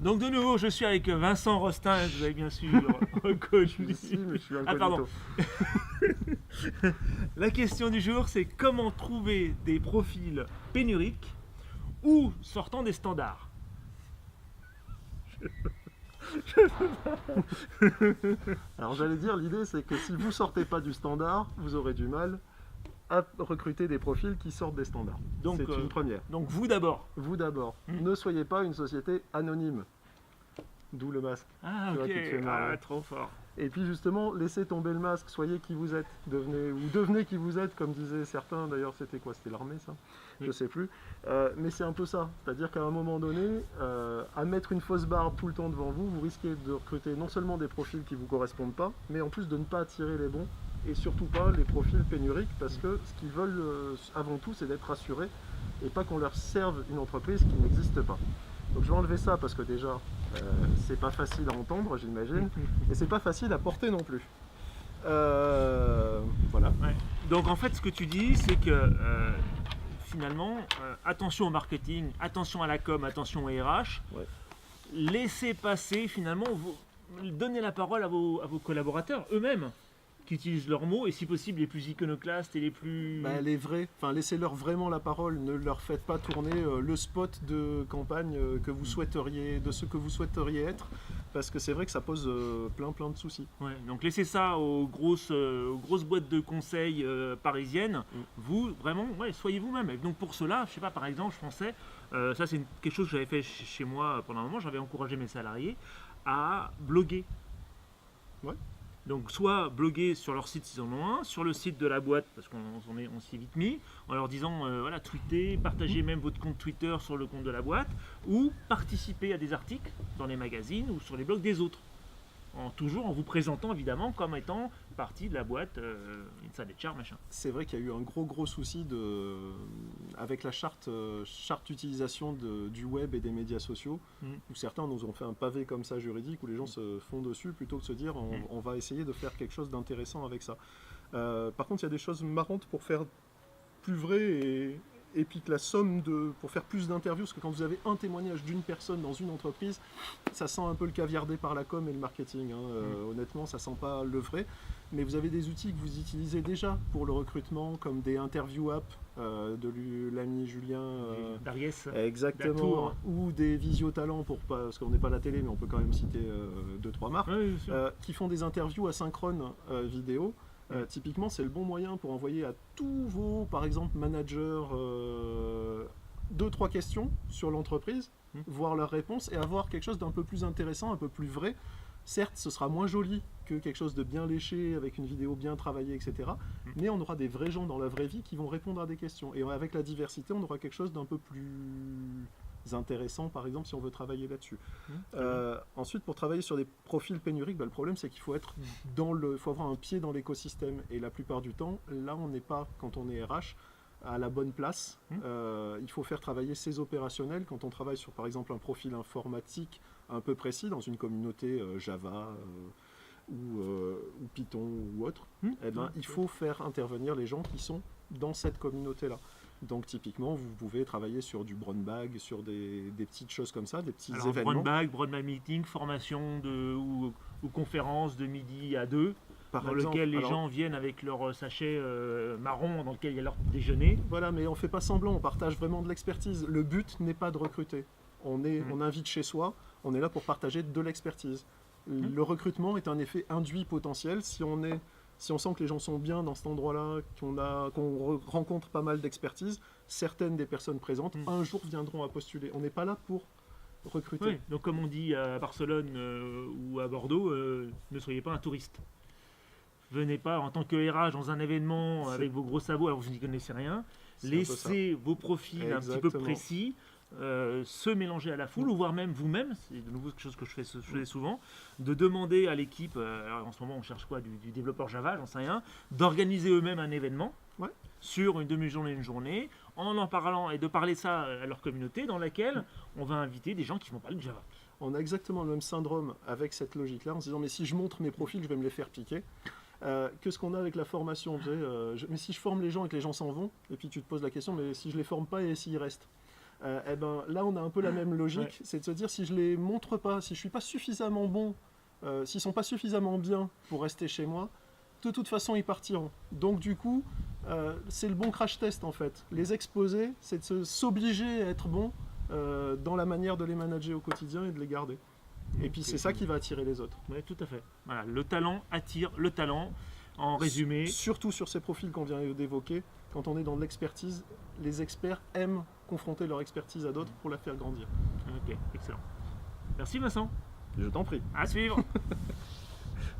Donc de nouveau, je suis avec Vincent Rostin, vous avez bien sûr reconnu. Si, mais je suis Ah pardon. incognito. La question du jour, c'est comment trouver des profils pénuriques ou sortant des standards. Alors j'allais dire, l'idée c'est que si vous sortez pas du standard, vous aurez du mal à recruter des profils qui sortent des standards. Donc, C'est une première. Donc vous d'abord. Vous d'abord, Hmm. ne soyez pas une société anonyme. D'où le masque. Ah Tu vois, ok, qui te fait marrer. trop fort. Et puis justement, laissez tomber le masque, soyez qui vous êtes, devenez qui vous êtes, comme disaient certains, d'ailleurs c'était quoi, c'était l'armée ça, Oui. je sais plus, mais c'est un peu ça, c'est-à-dire qu'à un moment donné, à mettre une fausse barbe tout le temps devant vous, vous risquez de recruter non seulement des profils qui vous correspondent pas, mais en plus de ne pas attirer les bons, et surtout pas les profils pénuriques, parce que ce qu'ils veulent avant tout c'est d'être rassurés, et pas qu'on leur serve une entreprise qui n'existe pas. Donc je vais enlever ça parce que déjà, c'est pas facile à entendre, j'imagine, et c'est pas facile à porter non plus. Voilà. Ouais. Donc en fait, ce que tu dis, c'est que finalement, attention au marketing, attention à la com, attention au RH. Ouais. Laissez passer finalement, donnez la parole à vos collaborateurs eux-mêmes qui utilisent leurs mots et si possible les plus iconoclastes et les plus... Bah, les vrais, enfin laissez-leur vraiment la parole, ne leur faites pas tourner le spot de campagne que vous souhaiteriez, de ce que vous souhaiteriez être, parce que c'est vrai que ça pose plein de soucis. Ouais, donc laissez ça aux grosses boîtes de conseils parisiennes. Vous, vraiment, ouais, soyez vous-même. Et donc pour cela, je sais pas, par exemple, je pensais, ça c'est quelque chose que j'avais fait chez moi pendant un moment, j'avais encouragé mes salariés à bloguer. Ouais. Donc soit bloguer sur leur site s'ils en ont un, sur le site de la boîte, parce qu'on s'y est vite mis, en leur disant, voilà, tweetez, partagez même votre compte Twitter sur le compte de la boîte, ou participer à des articles dans les magazines ou sur les blogs des autres. Toujours en vous présentant évidemment comme étant partie de la boîte Inside HR machin. C'est vrai qu'il y a eu un gros souci avec la charte utilisation du web et des médias sociaux, où certains nous ont fait un pavé comme ça juridique, où les gens se font dessus plutôt que de se dire on va essayer de faire quelque chose d'intéressant avec ça. Par contre, il y a des choses marrantes pour faire plus vrai et puis que la somme pour faire plus d'interviews, parce que quand vous avez un témoignage d'une personne dans une entreprise, ça sent un peu le caviardé par la com et le marketing. Honnêtement, ça sent pas le vrai. Mais vous avez des outils que vous utilisez déjà pour le recrutement, comme des interview apps de l'ami Julien. D'Ariès. Exactement. D'Atour. Ou des visio-talents, parce qu'on n'est pas à la télé, mais on peut quand même citer 2-3 marques, Oui, bien sûr. qui font des interviews asynchrones vidéo. Typiquement, c'est le bon moyen pour envoyer à tous vos, par exemple, managers 2-3 questions sur l'entreprise, voir leurs réponses et avoir quelque chose d'un peu plus intéressant, un peu plus vrai. Certes, ce sera moins joli que quelque chose de bien léché, avec une vidéo bien travaillée, etc. Mais on aura des vrais gens dans la vraie vie qui vont répondre à des questions. Et avec la diversité, on aura quelque chose d'un peu plus intéressant, par exemple, si on veut travailler là-dessus. Ensuite, pour travailler sur des profils pénuriques, le problème, c'est qu'il faut être faut avoir un pied dans l'écosystème. Et la plupart du temps, là, on n'est pas, quand on est RH, à la bonne place. Il faut faire travailler ses opérationnels. Quand on travaille sur, par exemple, un profil informatique un peu précis, dans une communauté Java ou Python ou autre, il faut faire intervenir les gens qui sont dans cette communauté-là. Donc typiquement, vous pouvez travailler sur du brown bag, sur des petites choses comme ça, des petits événements. Brown bag meeting, formation ou conférence de midi à 2, dans lequel les gens viennent avec leur sachet marron dans lequel il y a leur déjeuner. Voilà, mais on ne fait pas semblant, on partage vraiment de l'expertise. Le but n'est pas de recruter. On invite chez soi, on est là pour partager de l'expertise. Le recrutement est un effet induit potentiel. Si on sent que les gens sont bien dans cet endroit-là, qu'on rencontre pas mal d'expertise, certaines des personnes présentes, un jour viendront à postuler. On n'est pas là pour recruter. Oui, donc comme on dit à Barcelone ou à Bordeaux, ne soyez pas un touriste. Venez pas en tant que RH dans un événement avec vos gros sabots, alors vous n'y connaissez rien. Laissez vos profils un petit peu précis se mélanger à la foule, ou voire même vous-même, c'est de nouveau quelque chose que je fais souvent, de demander à l'équipe, alors en ce moment on cherche quoi, du développeur Java, j'en sais rien, d'organiser eux-mêmes un événement sur une demi-journée, une journée, en parlant et de parler ça à leur communauté dans laquelle on va inviter des gens qui vont parler de Java. On a exactement le même syndrome avec cette logique-là, en se disant mais si je montre mes profils, je vais me les faire piquer. Que ce qu'on a avec la formation, mais si je forme les gens et que les gens s'en vont, et puis tu te poses la question, mais si je les forme pas et s'ils restent, Eh ben, là, on a un peu la même logique, c'est de se dire si je les montre pas, si je suis pas suffisamment bon, s'ils sont pas suffisamment bien pour rester chez moi, de toute façon, ils partiront. Donc, du coup, c'est le bon crash test en fait. Les exposer, c'est de s'obliger à être bon dans la manière de les manager au quotidien et de les garder. Et puis, c'est ça qui va attirer les autres. Oui, tout à fait. Voilà, le talent attire le talent. En résumé. Surtout sur ces profils qu'on vient d'évoquer, quand on est dans l'expertise, les experts aiment confronter leur expertise à d'autres pour la faire grandir. Ok, excellent. Merci Vincent. Je t'en prie. À suivre.